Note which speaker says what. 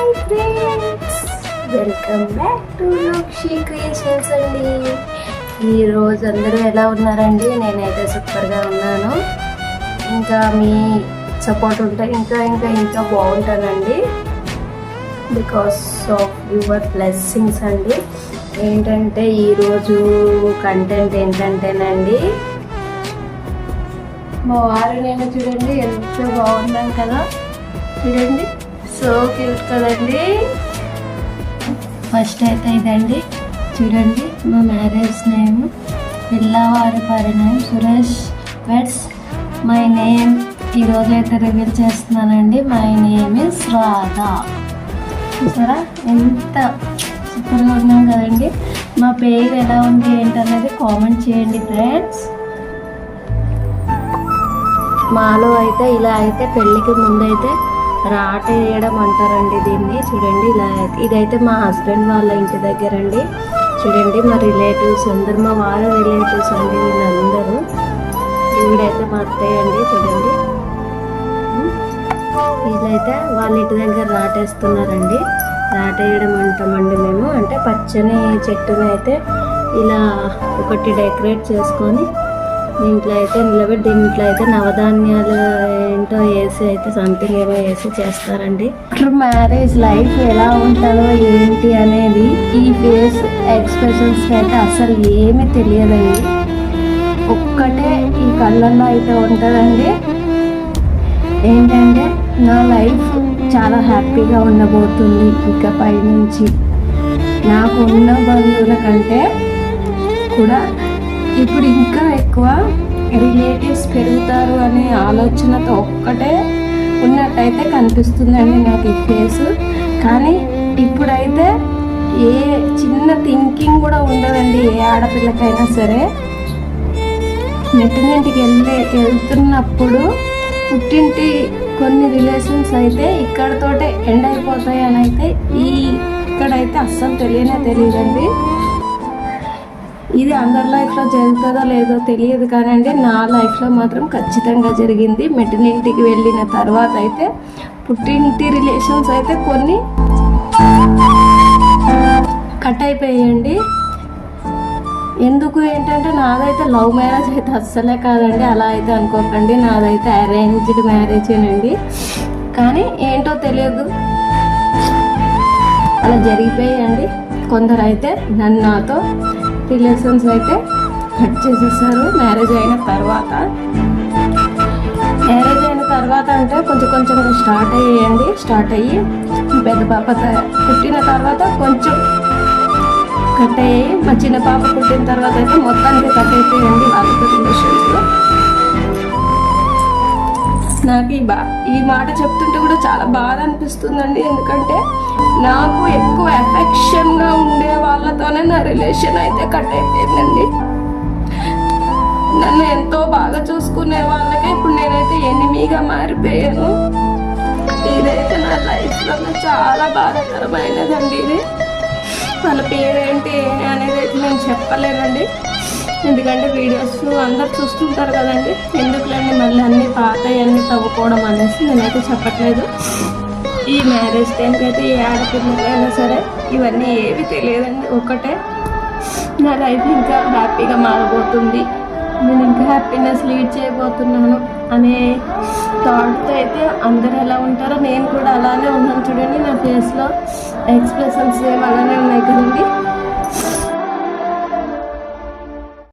Speaker 1: Hi friends, welcome back to Lokshi creations అండి. ఈరోజు అందరూ ఎలా ఉన్నారండి? నేనైతే సూపర్గా ఉన్నాను. ఇంకా మీ సపోర్ట్ ఉంటే ఇంకా ఇంకా ఇంకా బాగుంటానండి. బికాస్ ఆఫ్ యువర్ బ్లెస్సింగ్స్ అండి. ఏంటంటే ఈరోజు కంటెంట్ ఏంటంటేనండి, మా వారు నేను చూడండి ఎంత బాగున్నాను కదా, చూడండి సో క్యూట్ కదండి. ఫస్ట్ అయితే ఇదండి చూడండి, మా మ్యారేజ్ నేమ్ పిల్లవారి పరిణయం సురేష్ వెడ్స్ మై నేమ్. ఈరోజు అయితే రివీల్ చేస్తున్నానండి. My name is Radha. చూసారా ఎంత సూపర్గా ఉన్నాం కదండి. మా పేరు ఎలా ఉంది ఏంటనేది కామెంట్ చేయండి ఫ్రెండ్స్. మాలో అయితే ఇలా అయితే పెళ్ళికి ముందైతే రాట వేయడం అంటారండి దీన్ని. చూడండి ఇలా ఇదైతే మా హస్బెండ్ వాళ్ళ ఇంటి దగ్గర అండి. చూడండి మా రిలేటివ్స్ అందరు, మా వాళ్ళ రిలేటివ్స్ అండి వీళ్ళందరూ. ఈవిడైతే మా అత్తయ్య అండి. చూడండి వీళ్ళైతే వాళ్ళ ఇంటి దగ్గర రాటేస్తున్నారండి. రాట వేయడం అంటామండి మేము. అంటే పచ్చని చెట్టుని అయితే ఇలా ఒకటి డెకరేట్ చేసుకొని దీంట్లో అయితే నిలబెట్టి దీంట్లో అయితే నవధాన్యాలు ఏంటో వేసి అయితే సంథింగ్ ఏమో వేసి చేస్తారండి. మ్యారేజ్ లైఫ్ ఎలా ఉంటుందో ఏంటి అనేది ఈ ఫేస్ ఎక్స్ప్రెషన్స్ అయితే అసలు ఏమీ తెలియదండి. ఒక్కటే ఈ కళ్ళల్లో అయితే ఉంటుందండి. ఏంటంటే నా లైఫ్ చాలా హ్యాపీగా ఉండబోతుంది. ఇక పైనుంచి నాకు ఉన్న బంధువుల కంటే కూడా ఇప్పుడు ఇంకా ఎక్కువ రిలేటివ్స్ పెరుగుతారు అనే ఆలోచనతో ఒక్కటే ఉన్నట్టయితే కనిపిస్తుందండి నాకు ఈ ఫేస్. కానీ ఇప్పుడైతే ఏ చిన్న థింకింగ్ కూడా ఉండదండి ఏ ఆడపిల్లకైనా సరే. నెట్టినింటికి వెళ్తున్నప్పుడు పుట్టింటి కొన్ని రిలేషన్స్ అయితే ఇక్కడతోటే ఎండ్ అయిపోతాయి అని అయితే ఇక్కడైతే అస్సలు తెలియదండి. ఇది అందరి లైఫ్లో జరుగుతుందో లేదో తెలియదు కానండి నా లైఫ్లో మాత్రం ఖచ్చితంగా జరిగింది. మెట్టినింటికి వెళ్ళిన తర్వాత అయితే పుట్టింటి రిలేషన్స్ అయితే కొన్ని కట్ అయిపోయాయండి. ఎందుకు ఏంటంటే నాదైతే లవ్ మ్యారేజ్ అయితే అస్సలే కాదండి. అలా అయితే అనుకోకండి, నాదైతే అరేంజ్డ్ మ్యారేజేనండి. కానీ ఏంటో తెలియదు అలా జరిగిపోయాయండి. కొందరు అయితే నాతో రిలేషన్స్ అయితే కట్ చేసేసారు మ్యారేజ్ అయిన తర్వాత. మ్యారేజ్ అయిన తర్వాత అంటే కొంచెంగా స్టార్ట్ అయ్యి పెద్ద పాప పుట్టిన తర్వాత కొంచెం కట్ అయ్యాయి. మా చిన్న పాప పుట్టిన తర్వాత అయితే మొత్తానికి కట్ అయిపోయాయండి వాళ్ళతో రిలేషన్స్లో. నాకు ఈ మాట చెప్తుంటే కూడా చాలా బాధ అనిపిస్తుందండి. ఎందుకంటే నాకు ఎక్కువ ఎఫెక్షన్గా ఉండే వాళ్ళతోనే నా రిలేషన్ అయితే కట్ అయిపోయిందండి. నన్ను ఎంతో బాగా చూసుకునే వాళ్ళకే ఇప్పుడు నేనైతే ఎనిమిగా మారిపోయాను. ఇదైతే నా లైఫ్లో చాలా బాధాకరమైనదండి. ఇది వాళ్ళ పేరేంటి అనేది అయితే నేను చెప్పలేనండి. ఎందుకంటే వీడియోస్ అందరు చూస్తుంటారు కదండి, ఎందుకులేండి మళ్ళీ అన్నీ పాతవన్నీ తవ్వుకోవడం అనేసి నేనైతే చెప్పట్లేదు. ఈ మ్యారేజ్ టైంకి అయితే ఏ ఆడపిల్లకైనా సరే ఇవన్నీ ఏవి తెలియదండి. ఒకటే నా లైఫ్ ఇంకా హ్యాపీగా మారబోతుంది, నేను ఇంకా హ్యాపీనెస్ లీడ్ చేయబోతున్నాను అనే థాట్తో అయితే అందరు ఎలా ఉంటారో నేను కూడా అలానే ఉన్నాను. చూడండి నా ఫేస్లో ఎక్స్ప్రెషన్స్ అలానే